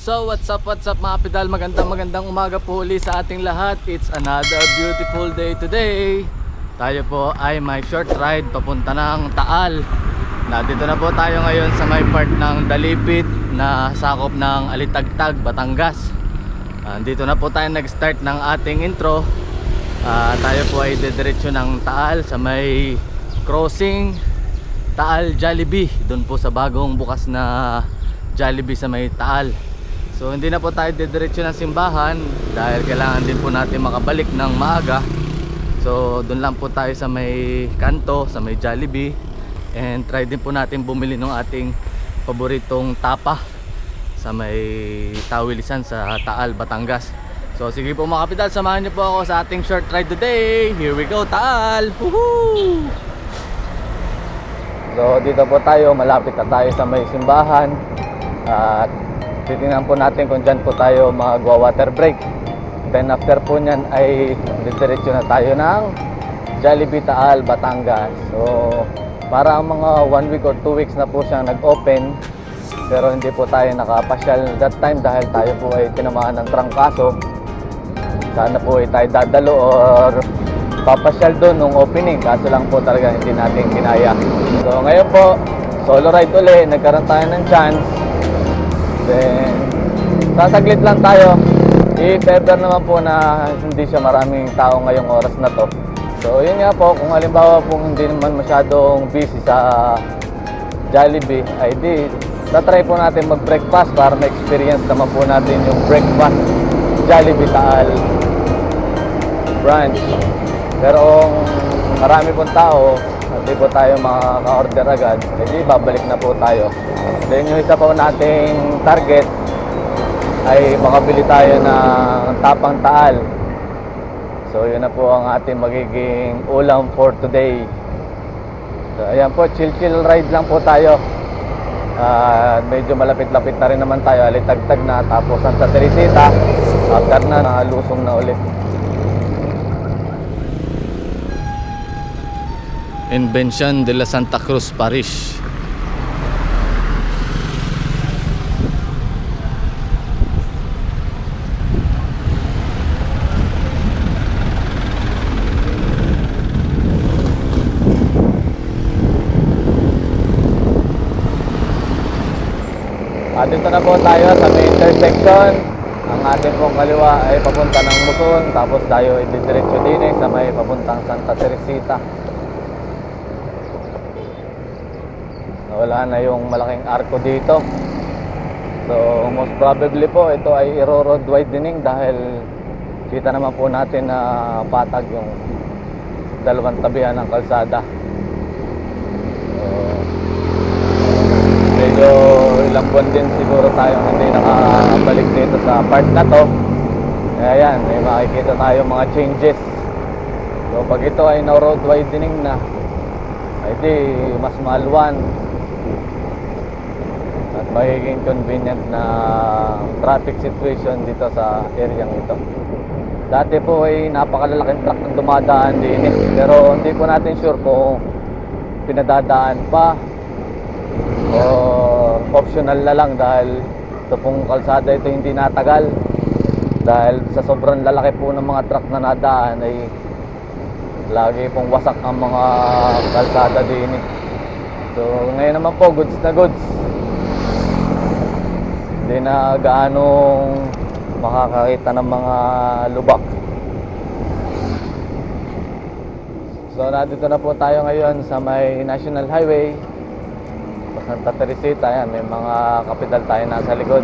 So what's up mga pedal, magandang umaga po uli sa ating lahat. It's another beautiful day today. Tayo po ay may short ride papunta ng Taal. Nandito na po tayo ngayon sa may part ng Dalipit na sakop ng Alitagtag, Batangas. Dito na po tayo nag-start ng ating intro. Tayo po ay dediretso ng Taal sa may crossing Taal Jollibee. Doon po sa bagong bukas na Jollibee sa may Taal. So hindi na po tayo didiretso ng simbahan dahil kailangan din po natin makabalik ng maaga. So doon lang po tayo sa may kanto, sa may Jollibee. And try din po natin bumili ng ating paboritong tapa sa may Tawilisan sa Taal, Batangas. So sige po mga kapital, samahan niyo po ako sa ating short ride today. Here we go, Taal! Woohoo! So dito po tayo, malapit na tayo sa may simbahan. At titingnan po natin kung dyan po tayo magwa-water break. Then after po nyan ay diretso na tayo ng Jollibee Taal, Batangas. So para mga 1 week or 2 weeks na po siyang nag-open, pero hindi po tayo nakapasyal that time dahil tayo po ay tinamaan ng trangkaso. Sana po ay tayo dadalo or papasyal doon nung opening, kaso lang po talaga hindi natin kinaya. So ngayon po, solo ride ulit, nagkaroon tayo ng chance. Then, sasaglit lang tayo. If ever naman po na hindi siya maraming tao ngayong oras na to. So, yun nga po, kung halimbawa po hindi naman masyadong busy sa Jollibee, ay di, tatry po natin mag-breakfast para ma-experience naman po natin yung breakfast Jollibee Taal branch. Pero kung marami pong tao, hindi po tayo makaka-order agad, hindi babalik na po tayo. Then yung isa po nating target ay makabili tayo ng tapang Taal. So yun na po ang ating magiging ulam for today. So ayan po, chill ride lang po tayo. Medyo malapit-lapit na rin naman tayo, Alitagtag na, tapos Santa Teresita. After na, nakalusong na ulit. Invention de la Santa Cruz Parish. Dito na po tayo sa may intersection. Ang ating pong kaliwa ay papunta ng Luzon, tapos tayo ay didiretso din sa may papuntang Santa Teresita. Wala na yung malaking arko dito. So most probably po ito ay iro-road widening dahil kita naman po natin na patag yung dalawang tabihan ng kalsada. So medyo ilang buwan din siguro tayong hindi nakabalik dito sa part na to. Kaya yan, may makikita tayo mga changes. So pag ito ay no road widening na, ay di mas maalwan at magiging convenient na traffic situation dito sa area ito. Dati po ay napakalalaking truck ang dumadaan din pero hindi po natin sure kung pinadadaan pa o optional na lang dahil ito pong kalsada ito hindi natagal dahil sa sobrang lalaki po ng mga truck na nadaan ay lagi pong wasak ang mga kalsada din. So ngayon naman po goods na goods, hindi na gaanong makakakita ng mga lubak. So nandito na po tayo ngayon sa may National Highway Santa Teresita. Yan, may mga kapital tayo nasa likod.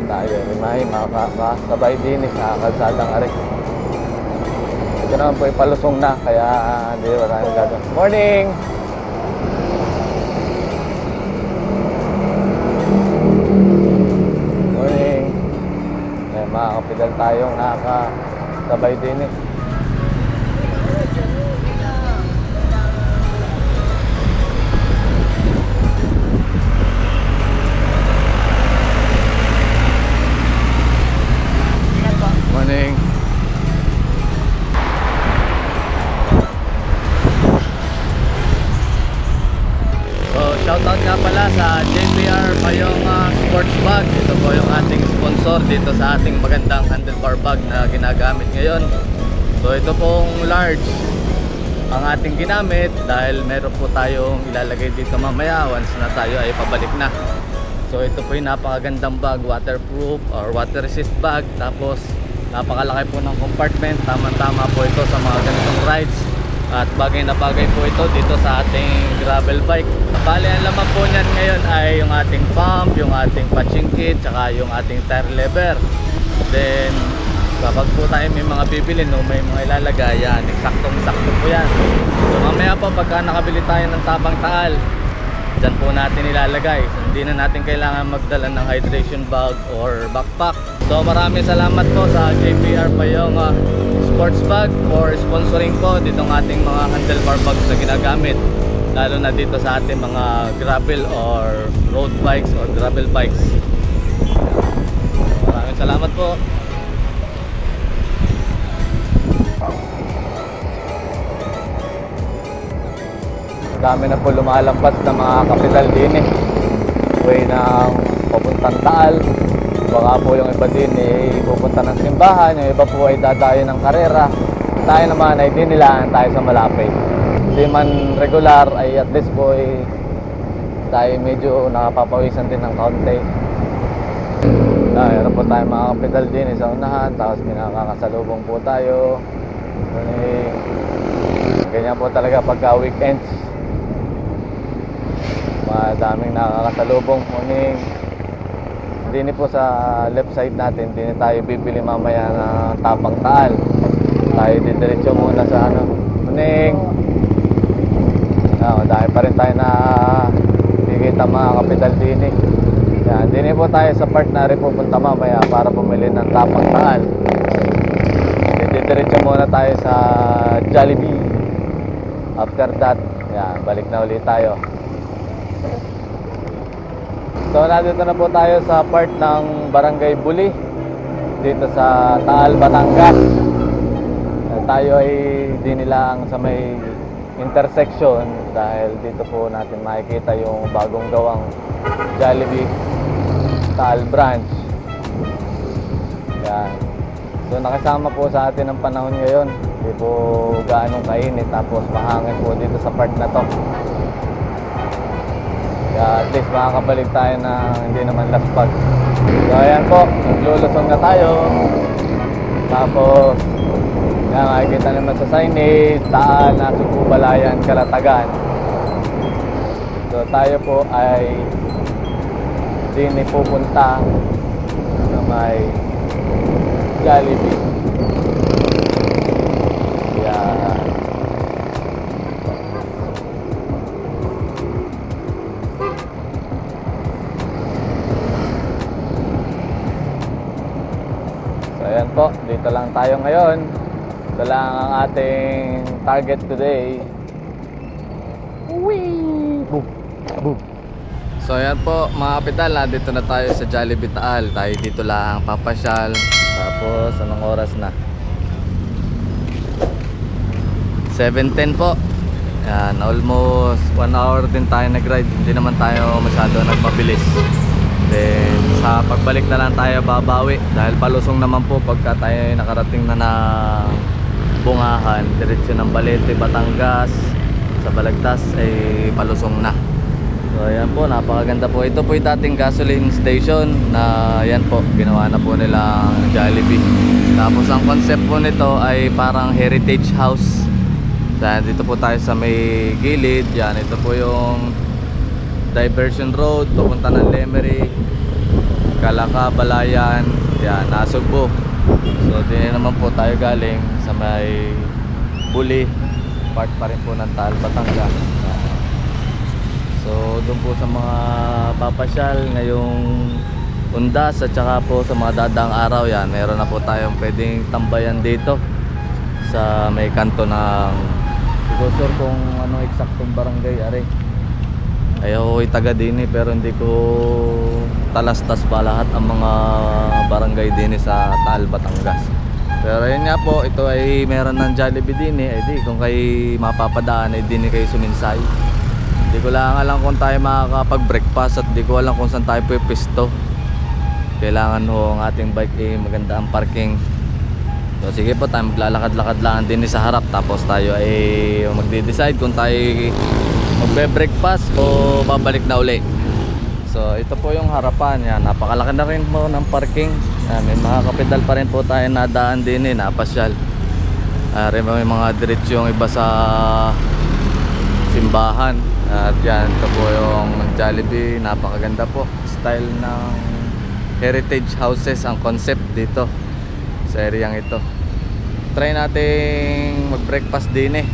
Tayo may makakasabay din sa kalsadang ari. Ito naman po ipalusong na, kaya hindi ba tayo gagawin. Morning! Morning! May mga kapidal tayong nakakasabay din eh. Morning! Shoutout nga pala sa JPR Payong Sports Bag. Ito po yung ating sponsor dito sa ating magandang handlebar bag na ginagamit ngayon. So ito pong large ang ating ginamit dahil meron po tayong ilalagay dito mamaya once na tayo ay pabalik na. So ito po yung napakagandang bag, waterproof or water resist bag. Tapos napakalaki po ng compartment. Tama-tama po ito sa mga ganitong rides. At bagay na bagay po ito dito sa ating gravel bike. Bali, ang laman po niyan ngayon ay yung ating pump, yung ating patching kit, tsaka yung ating tire lever. Then, kapag po tayo may mga bibili, no, may mga ilalagay, yan, eksaktong-eksakto po yan. So mamaya po, pagka nakabili tayo ng tabang taal, dyan po natin ilalagay. So, hindi na natin kailangan magdala ng hydration bag or backpack. So maraming salamat po sa JPR Payong Sports Bag for sponsoring po ditong ating mga handlebar bags na ginagamit, lalo na dito sa ating mga gravel or road bikes or gravel bikes. Maraming salamat po. Dami na po lumalampas na mga kapital din eh. Way ng papuntang Taal. Baka po yung iba din eh pupunta ng simbahan, yung iba po ay dadayo ng karera. Tayo naman ay dinilaan tayo sa malapit. Hindi man regular ay at least po ay tayo medyo nakapapawisan din ng kaunti. Meron po tayo mga kapital din sa unahan, tapos pinakakasalubong po tayo. Ganyan po talaga pagka weekends. Madaming nakakasalubong. Morning. Dini po sa left side natin, dini tayo bibili mamaya ng Tapang Taal. Tayo didiretso muna sa Morning. Dahil pa rin tayo na kikita mga kapital dini. Yan, dini po tayo sa part na rin pupunta mamaya para bumili ng Tapang Taal. Didiretso muna tayo sa Jollibee. After that, yan, balik na ulit tayo. So nandito na po tayo sa part ng Barangay Buli dito sa Taal, Batangas. Tayo ay dinilaang sa may intersection dahil dito po natin makikita yung bagong gawang Jollibee Taal branch. Yan. So nakasama po sa atin ang panahon ngayon. Hindi po gaanong kainit, tapos mahangin po dito sa part na to. Kaya at least makakabalik tayo na hindi naman laspag. So ayan po, naglulusong na tayo. Tapos yan, makikita naman sa signage, Taal, Nasugbu-Balayan, Calatagan. So tayo po ay din pupunta na may Jollibee. Yan. Ayan po, dito lang tayo ngayon. Ito lang ang ating target today. Whee! Boom! Boom! So ayan po mga kapital, dito na tayo sa Jollibee Taal. Tayo dito lang papasyal. Tapos anong oras na? 7:10 po. Yan, almost 1 hour din tayo nag-ride. Hindi naman tayo masyado nagpabilis. Then sa pagbalik na lang tayo babawi dahil palusong naman po pagka tayo nakarating na ng Bungahan, diretso ng Balete, Batangas. Sa Balagtas ay palusong na. So ayan po, napakaganda po. Ito po yung dating gasoline station na yan po, ginawa na po nilang Jollibee. Tapos ang concept po nito ay parang heritage house. Dahil dito po tayo sa may gilid. Yan, ito po yung diversion road papunta ng Lemery, Calaca, Balayan, yan, Nasugbu. So din naman po tayo galing sa may Buli, part pa rin po ng Taal, Batangas. So doon po sa mga papasyal ngayong Undas at saka po sa mga dadaang araw, yan, meron na po tayong pwedeng tambayan dito sa may kanto ng, hindi ko sure kung ano eksaktong barangay are. Ayaw ko'y taga din pero hindi ko talastas pa lahat ang mga barangay din sa Taal, Batangas. Pero yun nga po, ito ay meron ng Jollibee din ay di kung kayo mapapadaan ay din kayo suminsay. Hindi ko lang alam kung tayo makakapag-breakfast at di ko alam kung saan tayo pwesto. Kailangan ho ang ating bike ay maganda ang parking. So sige po, tayo maglalakad-lakad lang din sa harap tapos tayo ay magde-decide kung tayo magbe-breakfast o babalik na uli. So ito po yung harapan, yan, napakalaki na rin po ng parking. Yan, may mga kapedal pa rin po tayo nadaan din napasyal. May mga diretso yung iba sa simbahan. At yan, ito po yung Jollibee, napakaganda po. Style ng heritage houses ang concept dito sa areang ito. Try nating mag-breakfast din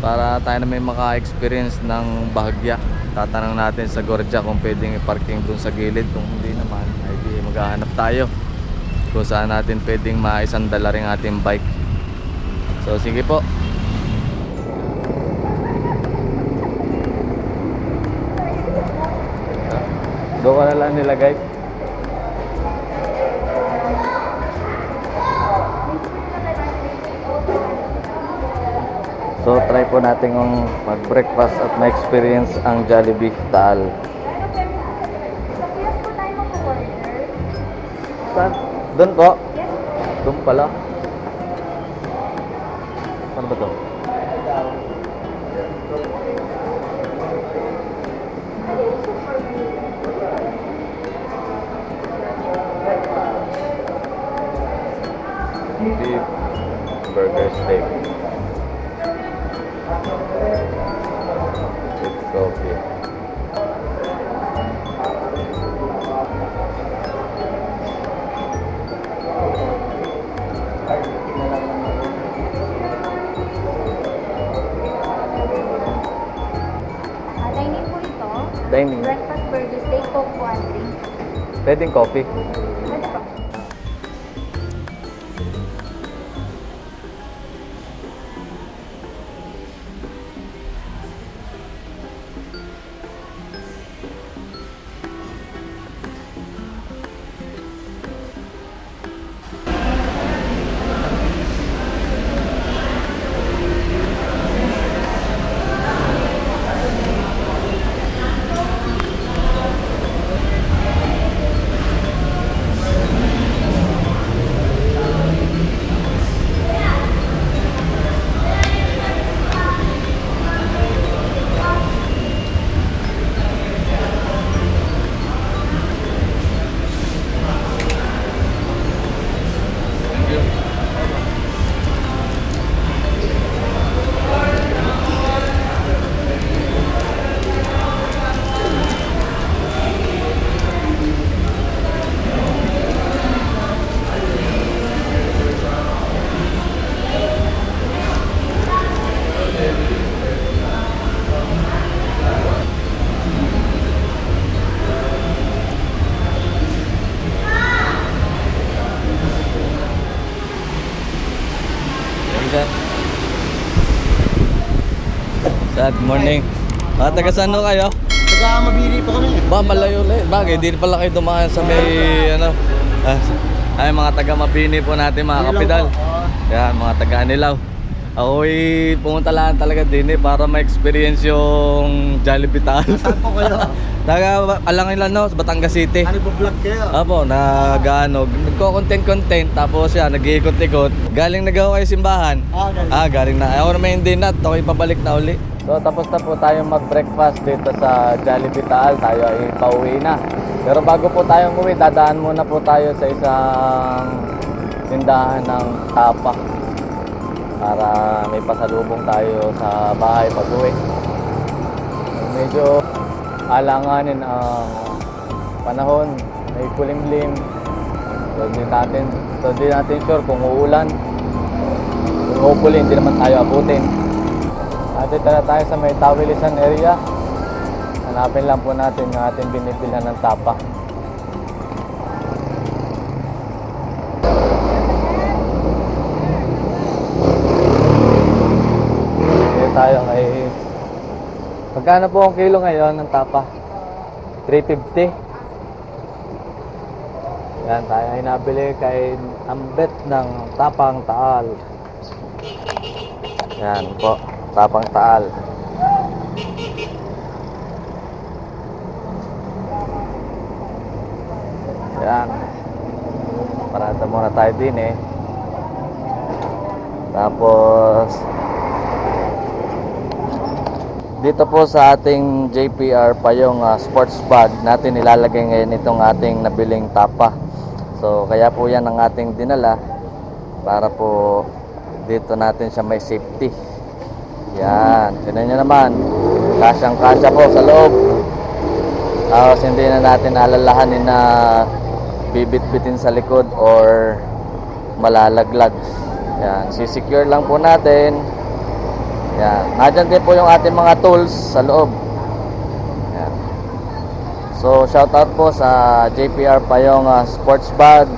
para tayo na may maka-experience ng bahagya. Tatanong natin sa Gordya kung pwedeng i-parking dun sa gilid. Kung hindi naman, ay di maghahanap tayo kung saan natin pwedeng maisandala rin ating bike. So sige po. Doon ka na lang nilagay. So try po natin yung mag-breakfast at ma-experience ang Jollibee Taal. Saan? Doon po? Doon pala. Saan ba to? Beef burger steak. With coffee. Dining po ito. Dining. Breakfast burger steak, coke, one drink. Pwedeng coffee. Ano po? Good morning. Mga taga saan ho kayo? Taga Mabini po kami. Ba, malayo ulit. Bagay, di pala kayo dumaan sa may ano. Ay, mga taga Mabini po natin, mga Anilaw kapidal. po, oo. Yan, mga taga Anilaw. Ako'y pumunta lang talaga din para ma-experience yung Jollibee Taal. Saan po kayo? Taga Alangilan no, sa Batangas City. Ano po vlog kayo? Apo, nagko-content tapos yan, nag-iikot-ikot. Galing na kayo simbahan. Galing na. Ako naman hindi na, ako'y pabalik na uli. So tapos na po tayo mag-breakfast dito sa Jollibee Taal. Tayo ay pauwi na. Pero bago po tayo umuwi, dadaan muna po tayo sa isang tindahan ng tapa para may pasalubong tayo sa bahay pag-uwi. Medyo alanganin ang panahon, may kulimlim. So di natin sure kung uulan. hopefully hindi naman tayo abutin. At dito na tayo sa may Tawilisan area. Hanapin lang po natin yung ating binibilhan ng tapa. Dito tayo kay... Magkano po ang kilo ngayon ng tapa? 350. Yan, tayo ay nabili kay Ambet ng Tapang Taal. Yan po, Tapang Taal. Yan. Parada muna tayo din eh. Tapos dito po sa ating JPR pa yung sports bag natin ilalagay ngayon itong ating nabiling tapa. So kaya po yan ang ating dinala para po dito natin siya may safety. Yan, tignan nyo naman, kasyang kasya po sa loob. Tapos hindi na natin alalahanin na bibit-bitin sa likod or malalaglag. Yan, sisecure lang po natin. Yan, nadyan din po yung ating mga tools sa loob. Yan. So shout out po sa JPR pa yung sports bag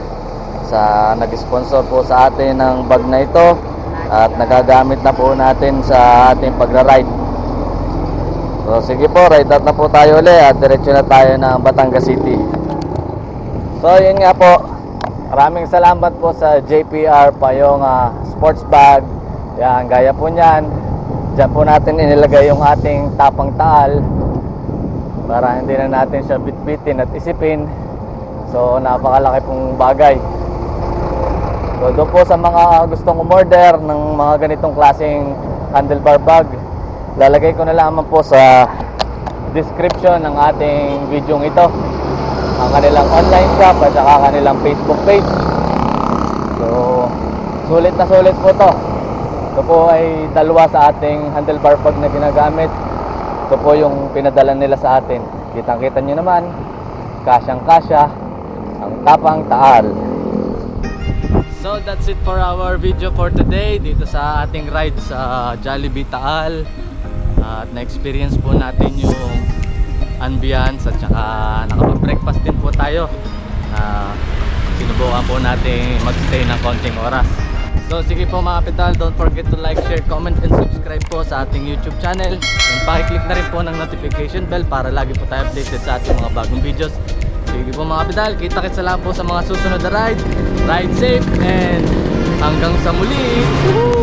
sa nag-sponsor po sa atin ng bag na ito at nagagamit na po natin sa ating pagra-ride. So sige po, ride out na po tayo ulit at diretso na tayo ng Batangas City. So yun nga po, maraming salamat po sa JPR pa yung sports bag. Yan, gaya po niyan. Diyan po natin inilagay yung ating Tapang Taal para hindi na natin siya bitbitin at isipin. So napakalaki pong bagay. So doon po sa mga gustong umorder ng mga ganitong klaseng handlebar bag, lalagay ko na lamang po sa description ng ating video ito ang kanilang online shop at saka kanilang Facebook page. So sulit na sulit po to. Ito po ay dalawa sa ating handlebar bag na ginagamit. Ito po yung pinadala nila sa atin. Kitang-kita nyo naman, kasyang-kasya ang Tapang Taal. So that's it for our video for today dito sa ating ride sa Jollibee Taal. At na-experience po natin yung ambience at saka nakapag-breakfast din po tayo. Sinubukan po natin magstay ng konting oras. So sige po mga kapital, don't forget to like, share, comment, and subscribe po sa ating YouTube channel. And pakiclick na rin po ng notification bell para lagi po tayo updated sa ating mga bagong videos. Sige po mga kapital, kita-kits lang po sa mga susunod na ride. Ride safe and hanggang sa muli! Woohoo!